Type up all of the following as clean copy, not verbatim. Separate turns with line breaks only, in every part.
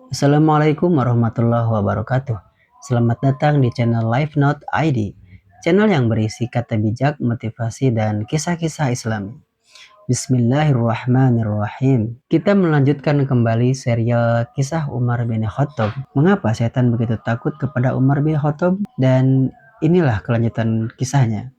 Assalamualaikum warahmatullahi wabarakatuh. Selamat datang di channel Life Note ID, channel yang berisi kata bijak, motivasi, dan kisah-kisah Islam. Bismillahirrahmanirrahim. Kita melanjutkan kembali serial kisah Umar bin Khattab. Mengapa setan begitu takut kepada Umar bin Khattab? Dan inilah kelanjutan kisahnya.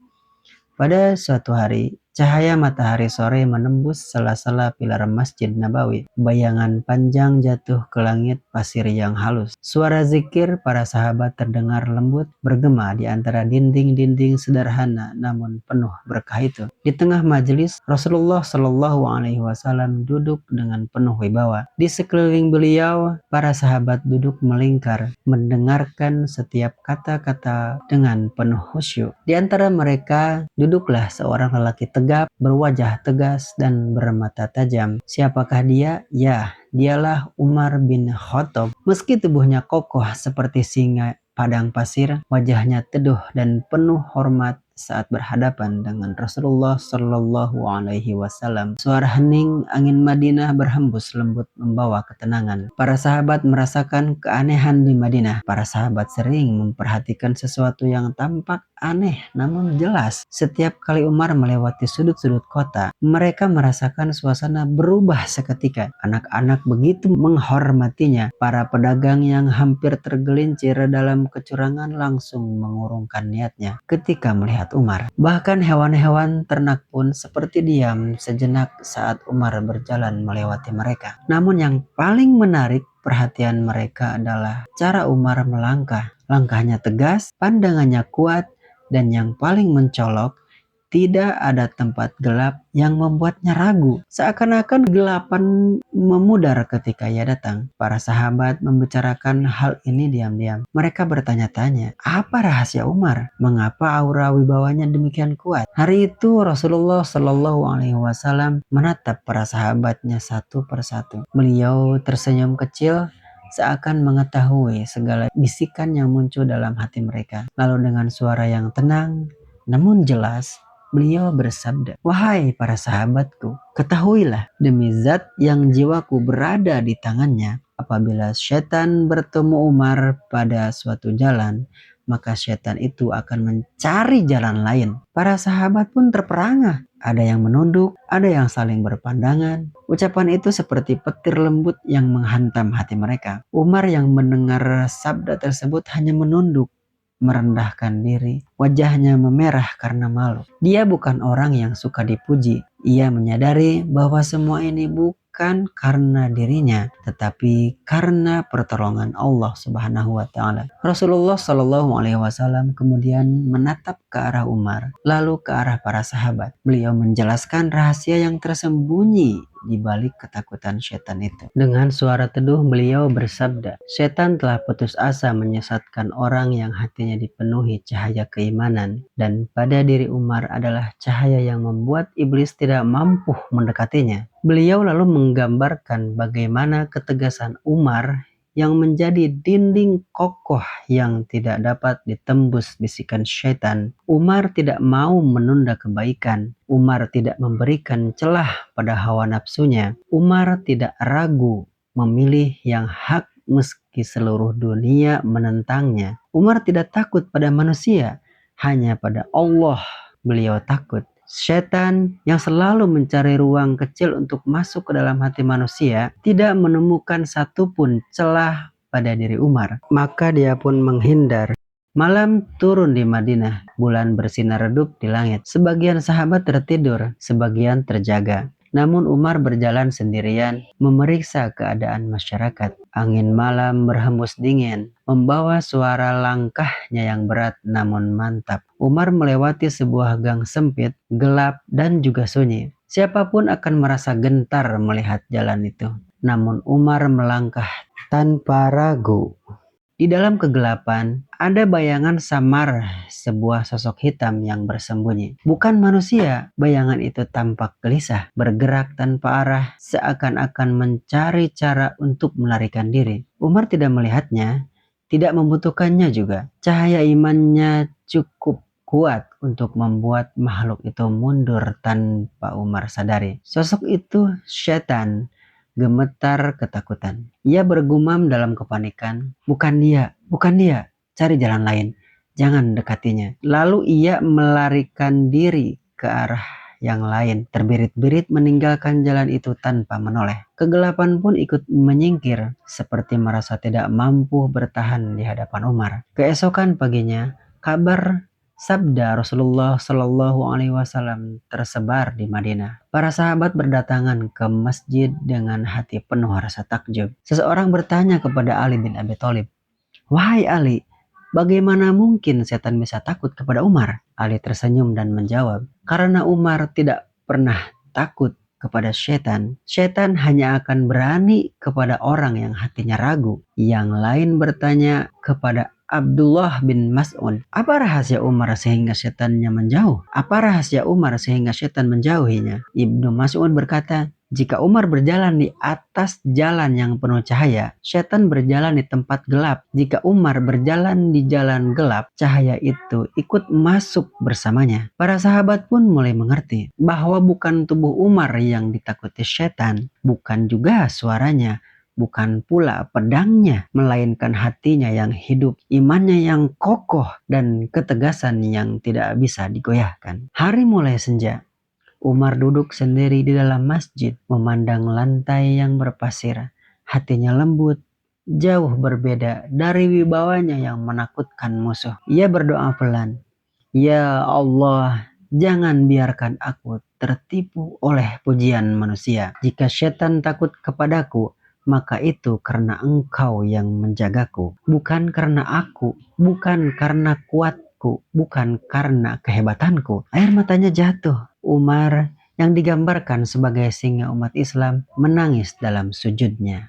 Pada suatu hari, cahaya matahari sore menembus sela-sela pilar Masjid Nabawi. Bayangan panjang jatuh ke langit pasir yang halus. Suara zikir para sahabat terdengar lembut bergema di antara dinding-dinding sederhana namun penuh berkah itu. Di tengah majelis, Rasulullah Shallallahu Alaihi Wasallam duduk dengan penuh wibawa. Di sekeliling beliau, para sahabat duduk melingkar, mendengarkan setiap kata-kata dengan penuh khusyuk. Di antara mereka duduklah seorang lelaki tegap, berwajah tegas dan bermata tajam. Siapakah dia? Ya, dialah Umar bin Khattab. Meski tubuhnya kokoh seperti singa padang pasir, wajahnya teduh dan penuh hormat saat berhadapan dengan Rasulullah Shallallahu Alaihi Wasallam. Suara hening angin Madinah berhembus lembut membawa ketenangan. Para sahabat merasakan keanehan di Madinah. Para sahabat sering memperhatikan sesuatu yang tampak aneh namun jelas. Setiap kali Umar melewati sudut-sudut kota, mereka merasakan suasana berubah seketika. Anak-anak begitu menghormatinya. Para pedagang yang hampir tergelincir dalam kecurangan langsung mengurungkan niatnya ketika melihat Umar. Bahkan hewan-hewan ternak pun seperti diam sejenak saat Umar berjalan melewati mereka. Namun yang paling menarik perhatian mereka adalah cara Umar melangkah. Langkahnya tegas, pandangannya kuat, dan yang paling mencolok, tidak ada tempat gelap yang membuatnya ragu. Seakan-akan kegelapan memudar ketika ia datang. Para sahabat membicarakan hal ini diam-diam. Mereka bertanya-tanya, apa rahasia Umar? Mengapa aura wibawanya demikian kuat? Hari itu Rasulullah Shallallahu Alaihi Wasallam menatap para sahabatnya satu persatu. Beliau tersenyum kecil, seakan mengetahui segala bisikan yang muncul dalam hati mereka. Lalu dengan suara yang tenang namun jelas, beliau bersabda, "Wahai para sahabatku, ketahuilah demi zat yang jiwaku berada di tangannya, apabila syaitan bertemu Umar pada suatu jalan, maka syaitan itu akan mencari jalan lain." Para sahabat pun terperangah. Ada yang menunduk, ada yang saling berpandangan. Ucapan itu seperti petir lembut yang menghantam hati mereka. Umar yang mendengar sabda tersebut hanya menunduk, merendahkan diri. Wajahnya memerah karena malu. Dia bukan orang yang suka dipuji. Ia menyadari bahwa semua ini bukan karena dirinya, tetapi karena pertolongan Allah Subhanahu wa taala. Rasulullah Shallallahu alaihi wasallam kemudian menatap ke arah Umar, lalu ke arah para sahabat. Beliau menjelaskan rahasia yang tersembunyi di balik ketakutan setan itu. Dengan suara teduh beliau bersabda, setan telah putus asa menyesatkan orang yang hatinya dipenuhi cahaya keimanan, dan pada diri Umar adalah cahaya yang membuat iblis tidak mampu mendekatinya. Beliau lalu menggambarkan bagaimana ketegasan Umar yang menjadi dinding kokoh yang tidak dapat ditembus bisikan syaitan. Umar tidak mau menunda kebaikan. Umar tidak memberikan celah pada hawa nafsunya. Umar tidak ragu memilih yang hak meski seluruh dunia menentangnya. Umar tidak takut pada manusia, hanya pada Allah beliau takut. Setan yang selalu mencari ruang kecil untuk masuk ke dalam hati manusia tidak menemukan satupun celah pada diri Umar. Maka dia pun menghindar. Malam turun di Madinah, bulan bersinar redup di langit. Sebagian sahabat tertidur, sebagian terjaga. Namun Umar berjalan sendirian, memeriksa keadaan masyarakat. Angin malam berhembus dingin, membawa suara langkahnya yang berat namun mantap. Umar melewati sebuah gang sempit, gelap dan juga sunyi. Siapapun akan merasa gentar melihat jalan itu. Namun Umar melangkah tanpa ragu. Di dalam kegelapan, ada bayangan samar sebuah sosok hitam yang bersembunyi. Bukan manusia, bayangan itu tampak gelisah, bergerak tanpa arah, seakan-akan mencari cara untuk melarikan diri. Umar tidak melihatnya, tidak membutuhkannya juga. Cahaya imannya cukup kuat untuk membuat makhluk itu mundur tanpa Umar sadari. Sosok itu setan, gemetar ketakutan. Ia bergumam dalam kepanikan, bukan dia, cari jalan lain, jangan dekatinya. Lalu ia melarikan diri ke arah yang lain, terbirit-birit meninggalkan jalan itu tanpa menoleh. Kegelapan pun ikut menyingkir, seperti merasa tidak mampu bertahan di hadapan Umar. Keesokan paginya, kabar sabda Rasulullah Shallallahu Alaihi Wasallam tersebar di Madinah. Para sahabat berdatangan ke masjid dengan hati penuh rasa takjub. Seseorang bertanya kepada Ali bin Abi Thalib, "Wahai Ali, bagaimana mungkin setan bisa takut kepada Umar?" Ali tersenyum dan menjawab, "Karena Umar tidak pernah takut kepada setan. Setan hanya akan berani kepada orang yang hatinya ragu." Yang lain bertanya kepada Abdullah bin Mas'ud, "Apa rahasia Umar sehingga setannya menjauh? Apa rahasia Umar sehingga setan menjauhinya?" Ibnu Mas'ud berkata, "Jika Umar berjalan di atas jalan yang penuh cahaya, setan berjalan di tempat gelap. Jika Umar berjalan di jalan gelap, cahaya itu ikut masuk bersamanya." Para sahabat pun mulai mengerti bahwa bukan tubuh Umar yang ditakuti setan, bukan juga suaranya, bukan pula pedangnya, melainkan hatinya yang hidup, imannya yang kokoh, dan ketegasan yang tidak bisa digoyahkan. Hari mulai senja. Umar duduk sendiri di dalam masjid, memandang lantai yang berpasir. Hatinya lembut, jauh berbeda dari wibawanya yang menakutkan musuh. Ia berdoa pelan, "Ya Allah, jangan biarkan aku tertipu oleh pujian manusia. Jika setan takut kepadaku, maka itu karena Engkau yang menjagaku, bukan karena aku, bukan karena kuatku, bukan karena kehebatanku." Air matanya jatuh. Umar yang digambarkan sebagai singa umat Islam menangis dalam sujudnya.